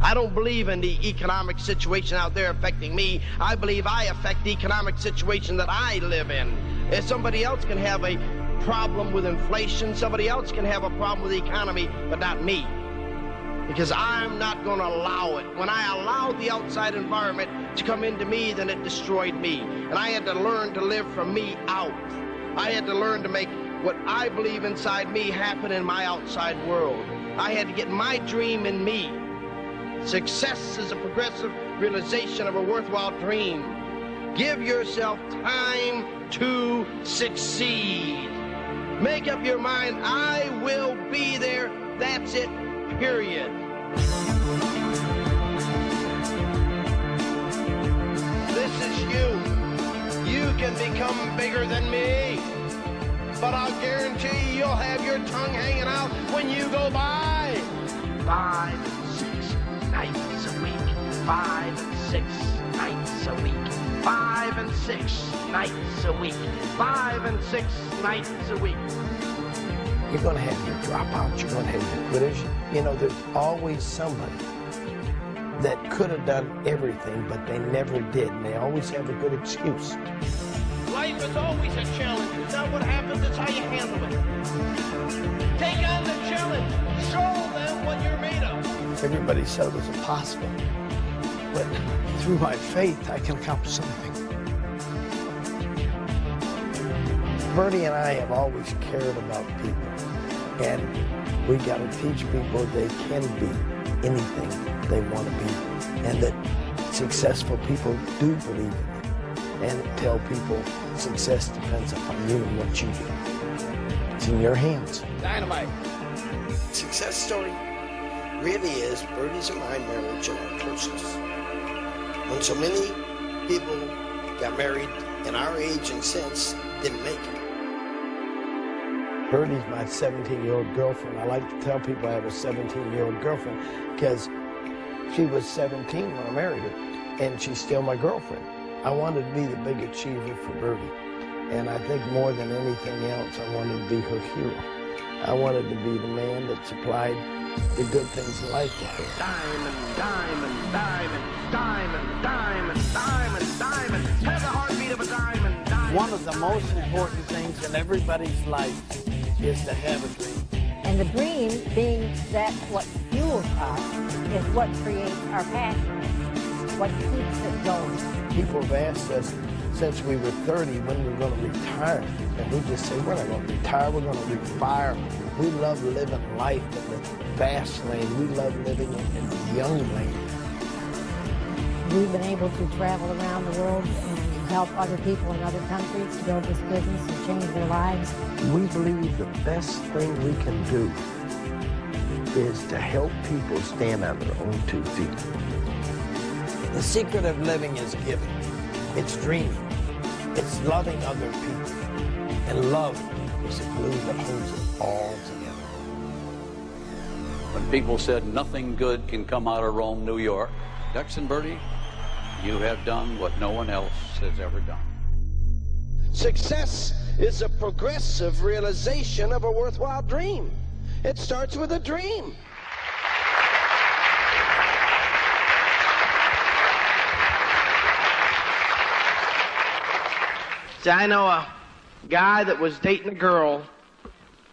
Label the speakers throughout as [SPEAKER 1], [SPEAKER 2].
[SPEAKER 1] I don't believe in the economic situation out there affecting me. I believe I affect the economic situation that I live in. If somebody else can have a problem with inflation, somebody else can have a problem with the economy, but not me. Because I'm not going to allow it. When I allowed the outside environment to come into me, then it destroyed me. And I had to learn to live from me out. I had to learn to make what I believe inside me happen in my outside world. I had to get my dream in me. Success is a progressive realization of a worthwhile dream. Give yourself time to succeed. Make up your mind, I will be there. That's it, period. This is you. You can become bigger than me. But I'll guarantee you'll have your tongue hanging out when you go by. 5 and 6 nights a week. 5 and 6 nights a week. 5 and 6 nights a week. 5 and 6 nights a week.
[SPEAKER 2] You're going to have your dropouts. You're going to have your quitters. You know, there's always somebody that could have done everything, but they never did, and they always have a good excuse.
[SPEAKER 1] Life is always a challenge. It's not what happens, it's how you handle it. Take on the challenge. Show them what you're made of.
[SPEAKER 2] Everybody said it was impossible. But through my faith, I can accomplish something. Bertie and I have always cared about people. And we got to teach people they can be anything they want to be. And that successful people do believe in it. And tell people success depends upon you and what you do. It's in your hands.
[SPEAKER 1] Dynamite.
[SPEAKER 2] Success story really is Bertie's and my marriage and our closeness. When so many people got married in our age and since didn't make it. Bertie's my 17-year-old girlfriend. I like to tell people I have a 17-year-old girlfriend because she was 17 when I married her, and she's still my girlfriend. I wanted to be the big achiever for Bertie, and I think more than anything else, I wanted to be her hero. I wanted to be the man that supplied the good things in life to her.
[SPEAKER 1] Diamond, diamond, diamond, diamond, diamond, diamond, diamond. Have the heartbeat of a diamond, diamond.
[SPEAKER 2] One of the most important things in everybody's life is to have a dream.
[SPEAKER 3] And the dream, being that what fuels us, is what creates our passion, what keeps it going.
[SPEAKER 2] People have asked us since we were 30 when we were going to retire. And we just say, we're not going to retire, we're going to retire. We love living life in the fast lane. We love living in the young lane.
[SPEAKER 3] We've been able to travel around the world and help other people in other countries build this business and change their lives.
[SPEAKER 2] We believe the best thing we can do is to help people stand on their own 2 feet. The secret of living is giving. It's dreaming. It's loving other people. And love is the glue that holds it all together.
[SPEAKER 4] When people said nothing good can come out of Rome, New York, Dex and Bertie, you have done what no one else has ever done.
[SPEAKER 1] Success is a progressive realization of a worthwhile dream. It starts with a dream. See, I know a guy that was dating a girl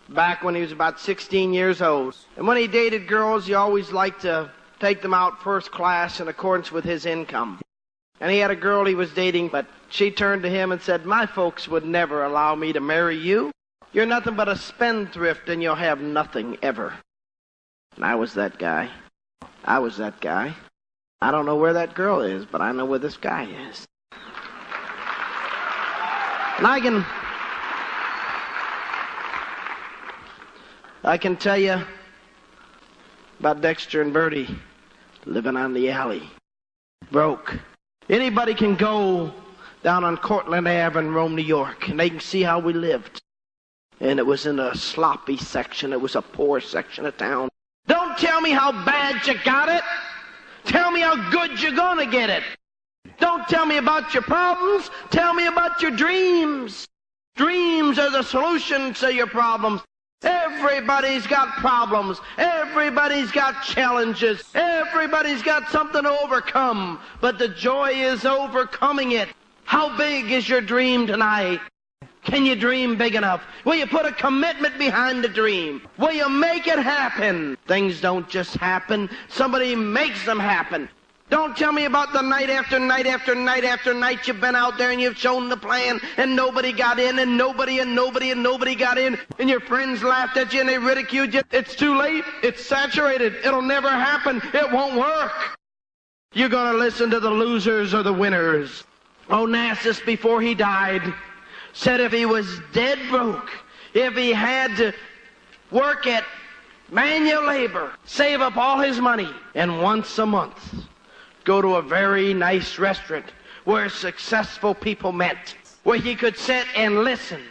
[SPEAKER 1] back when he was about 16 years old. And when he dated girls, he always liked to take them out first class in accordance with his income. And he had a girl he was dating, but she turned to him and said, "My folks would never allow me to marry you. You're nothing but a spendthrift and you'll have nothing ever." And I was that guy. I was that guy. I don't know where that girl is, but I know where this guy is. And I can tell you about Dexter and Bertie living on the alley, broke. Anybody can go down on Cortlandt Ave in Rome, New York, and they can see how we lived. And it was in a sloppy section. It was a poor section of town. Don't tell me how bad you got it. Tell me how good you're going to get it. Don't tell me about your problems. Tell me about your dreams. Dreams are the solution to your problems. Everybody's got problems. Everybody's got challenges. Everybody's got something to overcome. But the joy is overcoming it. How big is your dream tonight? Can you dream big enough? Will you put a commitment behind the dream? Will you make it happen? Things don't just happen. Somebody makes them happen. Don't tell me about the night after night after night after night you've been out there and you've shown the plan and nobody got in and nobody got in and your friends laughed at you and they ridiculed you. It's too late. It's saturated. It'll never happen. It won't work. You're going to listen to the losers or the winners. Onassis, before he died, said if he was dead broke, if he had to work at manual labor, save up all his money, and once a month go to a very nice restaurant where successful people met, where he could sit and listen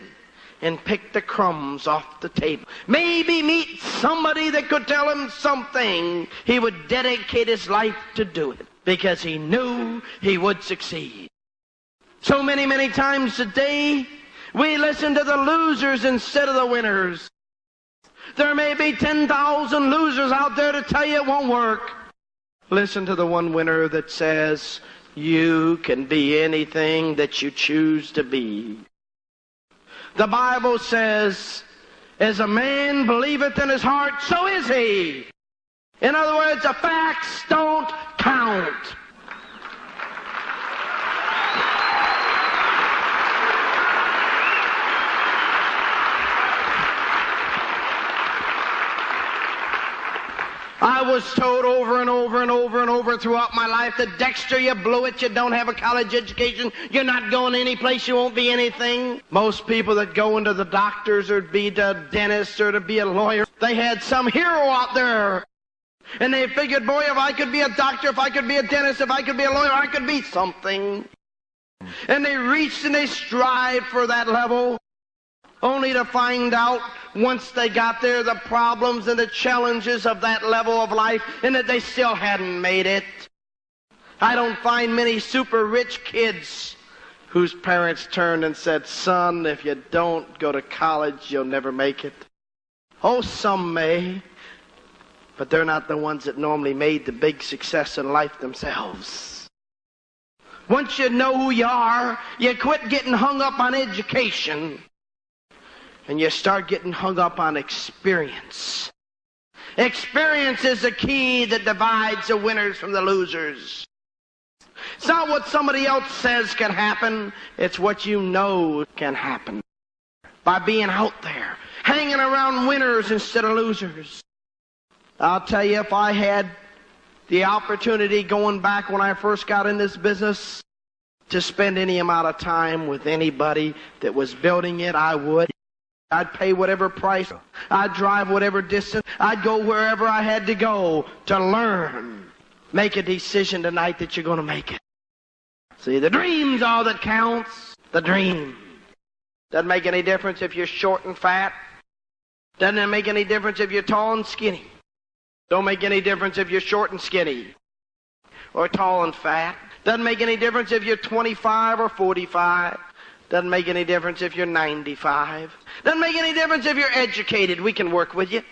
[SPEAKER 1] and pick the crumbs off the table. Maybe meet somebody that could tell him something. He would dedicate his life to do it because he knew he would succeed. So many times today, we listen to the losers instead of the winners. There may be 10,000 losers out there to tell you it won't work. Listen to the one winner that says, you can be anything that you choose to be. The Bible says, as a man believeth in his heart, so is he. In other words, the facts don't count. I was told over and over throughout my life that, Dexter, you blew it, you don't have a college education, you're not going any place, you won't be anything. Most people that go into the doctors or be the dentist or to be a lawyer, they had some hero out there. And they figured, boy, if I could be a doctor, if I could be a dentist, if I could be a lawyer, I could be something. And they reached and they strived for that level, only to find out once they got there the problems and the challenges of that level of life and that they still hadn't made it. I don't find many super rich kids whose parents turned and said, son, if you don't go to college, you'll never make it. Oh, some may, but they're not the ones that normally made the big success in life themselves. Once you know who you are, you quit getting hung up on education. And you start getting hung up on experience. Experience is the key that divides the winners from the losers. It's not what somebody else says can happen. It's what you know can happen. By being out there, hanging around winners instead of losers. I'll tell you, if I had the opportunity going back when I first got in this business to spend any amount of time with anybody that was building it, I would. I'd pay whatever price. I'd drive whatever distance. I'd go wherever I had to go to learn. Make a decision tonight that you're going to make it. See, the dream's all that counts. The dream. Doesn't make any difference if you're short and fat. Doesn't make any difference if you're tall and skinny. Don't make any difference if you're short and skinny or tall and fat. Doesn't make any difference if you're 25 or 45. Doesn't make any difference if you're 95. Doesn't make any difference if you're educated. We can work with you.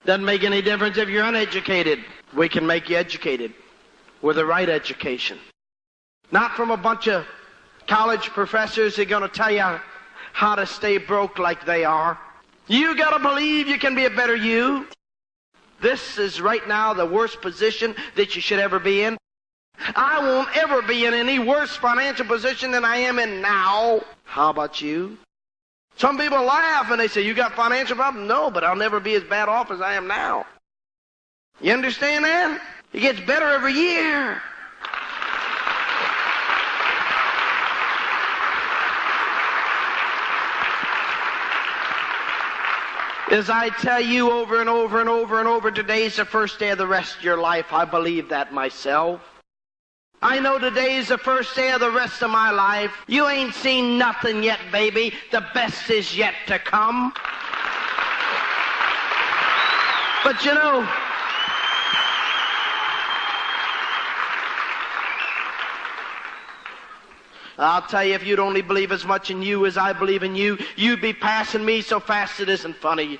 [SPEAKER 1] Doesn't make any difference if you're uneducated. We can make you educated with the right education. Not from a bunch of college professors that are going to tell you how to stay broke like they are. You got to believe you can be a better you. This is right now the worst position that you should ever be in. I won't ever be in any worse financial position than I am in now. How about you? Some people laugh and they say, you got financial problems? No, but I'll never be as bad off as I am now. You understand that? It gets better every year. As I tell you over and over, today's the first day of the rest of your life. I believe that myself. I know today's the first day of the rest of my life. You ain't seen nothing yet, baby. The best is yet to come. But you know, I'll tell you, if you'd only believe as much in you as I believe in you, you'd be passing me so fast it isn't funny.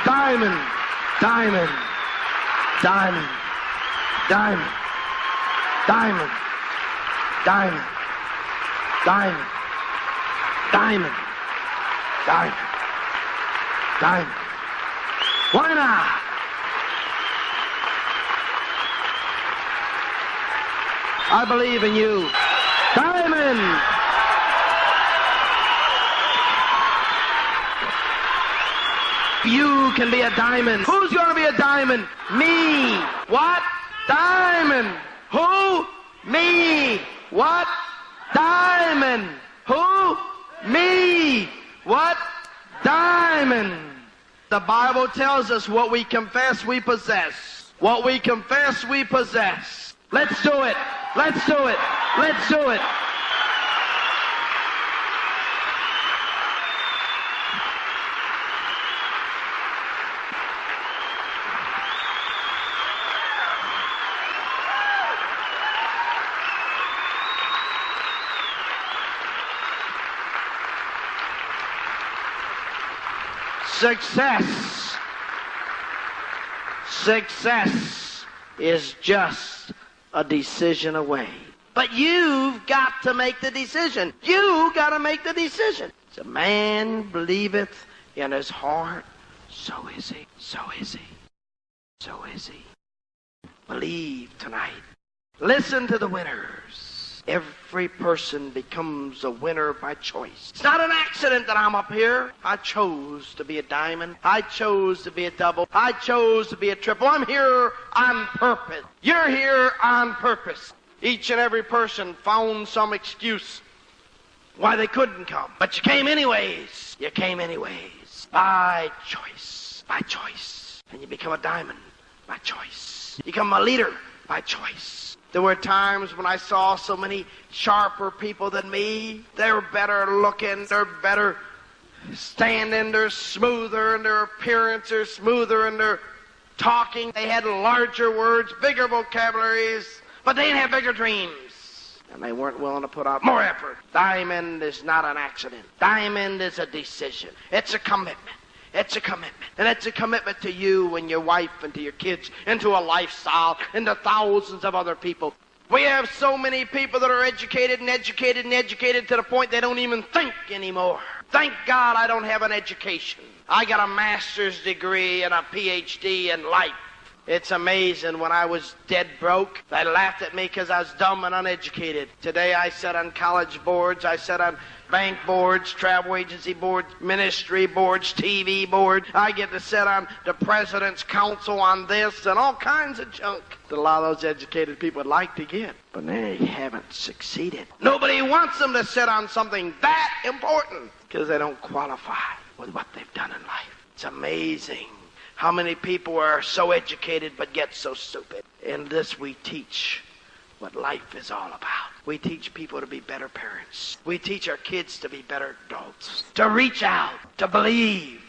[SPEAKER 1] Diamond, diamond, diamond, diamond, diamond, diamond, diamond, diamond, diamond, diamond. Why not? I believe in you. Diamond! You can be a diamond. Who's going to be a diamond? Me. What? Diamond. Who? Me. What? Diamond. Who? Me. What? Diamond. The Bible tells us what we confess, we possess. What we confess, we possess. Let's do it. Let's do it. Let's do it. Success is just a decision away. But you've got to make the decision. You got to make the decision. As a man believeth in his heart, so is he. So is he. So is he. Believe tonight. Listen to the winners. Every person becomes a winner by choice. It's not an accident that I'm up here. I chose to be a diamond. I chose to be a double. I chose to be a triple. I'm here on purpose. You're here on purpose. Each and every person found some excuse why they couldn't come. But you came anyways. You came anyways. By choice. By choice. And you become a diamond by choice. You become a leader by choice. There were times when I saw so many sharper people than me. They're better looking. They're better standing. They're smoother in their appearance. They're smoother in their talking. They had larger words, bigger vocabularies, but they didn't have bigger dreams. And they weren't willing to put out more effort. Diamond is not an accident. Diamond is a decision. It's a commitment. It's a commitment. And it's a commitment to you and your wife and to your kids and to a lifestyle and to thousands of other people. We have so many people that are educated and educated and educated to the point they don't even think anymore. Thank God I don't have an education. I got a master's degree and a PhD in life. It's amazing. When I was dead broke, they laughed at me because I was dumb and uneducated. Today I sat on college boards. I sat on bank boards, travel agency boards, ministry boards, TV boards. I get to sit on the president's council on this and all kinds of junk that a lot of those educated people would like to get. But they haven't succeeded. Nobody wants them to sit on something that important because they don't qualify with what they've done in life. It's amazing how many people are so educated but yet so stupid. In this we teach what life is all about. We teach people to be better parents. We teach our kids to be better adults. To reach out, to believe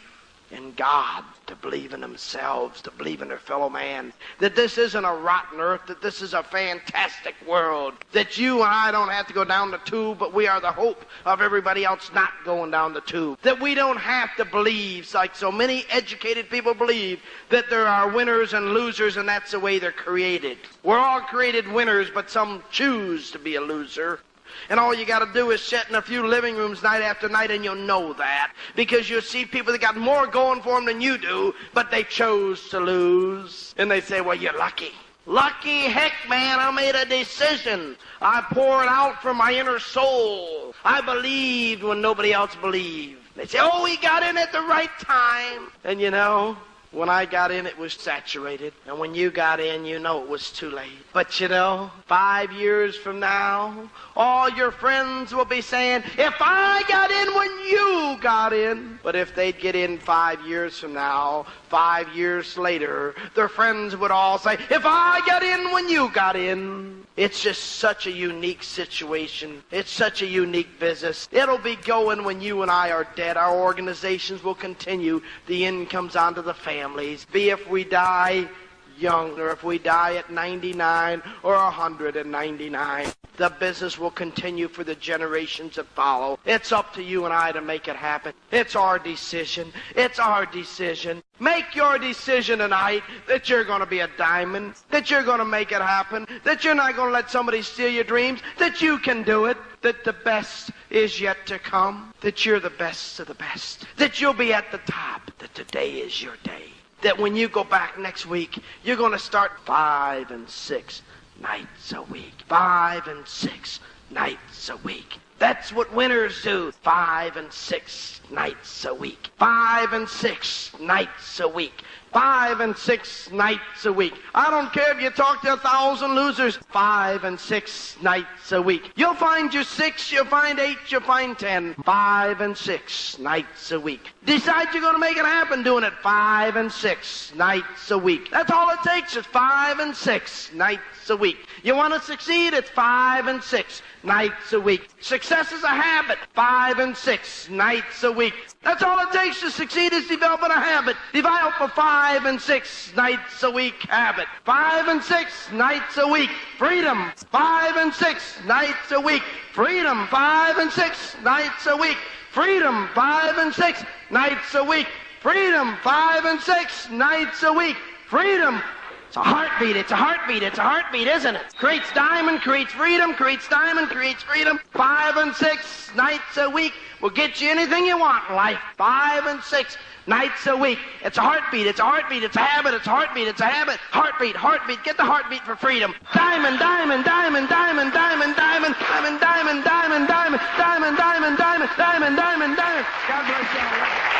[SPEAKER 1] in God, to believe in themselves, to believe in their fellow man. That this isn't a rotten earth, that this is a fantastic world. That you and I don't have to go down the tube, but we are the hope of everybody else not going down the tube. That we don't have to believe, like so many educated people believe, that there are winners and losers and that's the way they're created. We're all created winners, but some choose to be a loser. And all you got to do is sit in a few living rooms night after night and you'll know that. Because you'll see people that got more going for them than you do, but they chose to lose. And they say, well, you're lucky. Lucky, heck, man, I made a decision. I poured out from my inner soul. I believed when nobody else believed. They say, oh, he got in at the right time. And you know, when I got in, it was saturated. And when you got in, you know it was too late. But you know, 5 years from now, all your friends will be saying, if I got in when you got in. But if they'd get in 5 years from now, 5 years later, their friends would all say, if I got in when you got in. It's just such a unique situation. It's such a unique business. It'll be going when you and I are dead. Our organizations will continue. The income's onto the families. Be if we die young or if we die at 99 or 199. The business will continue for the generations that follow. It's up to you and I to make it happen. It's our decision. It's our decision. Make your decision tonight that you're going to be a diamond, that you're going to make it happen, that you're not going to let somebody steal your dreams, that you can do it, that the best is yet to come, that you're the best of the best, that you'll be at the top, that today is your day, that when you go back next week, you're going to start 5 and 6 nights a week. 5 and 6 nights a week. That's what winners do. 5 and 6 nights a week. 5 and 6 nights a week. 5 and 6 nights a week. I don't care if you talk to 1,000 losers. 5 and 6 nights a week. You'll find your 6, you'll find 8, you'll find 10. 5 and 6 nights a week. Decide you're going to make it happen doing it 5 and 6 nights a week. That's all it takes is 5 and 6 nights a week. You want to succeed? It's 5 and 6 nights a week. Success is a habit. 5 and 6 nights a week. That's all it takes to succeed is developing a habit. Develop a 5 and 6 nights a week habit. 5 and 6 nights a week. Freedom. 5 and 6 nights a week. Freedom. 5 and 6 nights a week. Freedom. 5 and 6 nights a week. Freedom. 5 and 6 nights a week. Freedom. It's a heartbeat, it's a heartbeat, it's a heartbeat, isn't it? Creates diamond, creates freedom, creates diamond, creates freedom. 5 and 6 nights a week will get you anything you want in life. 5 and 6 nights a week. It's a heartbeat, it's a heartbeat, it's a habit, it's a heartbeat, it's a habit. Heartbeat, heartbeat, get the heartbeat for freedom. Diamond, diamond, diamond, diamond, diamond, diamond, diamond, diamond, diamond, diamond, diamond, diamond, diamond, diamond, diamond, diamond. God bless you.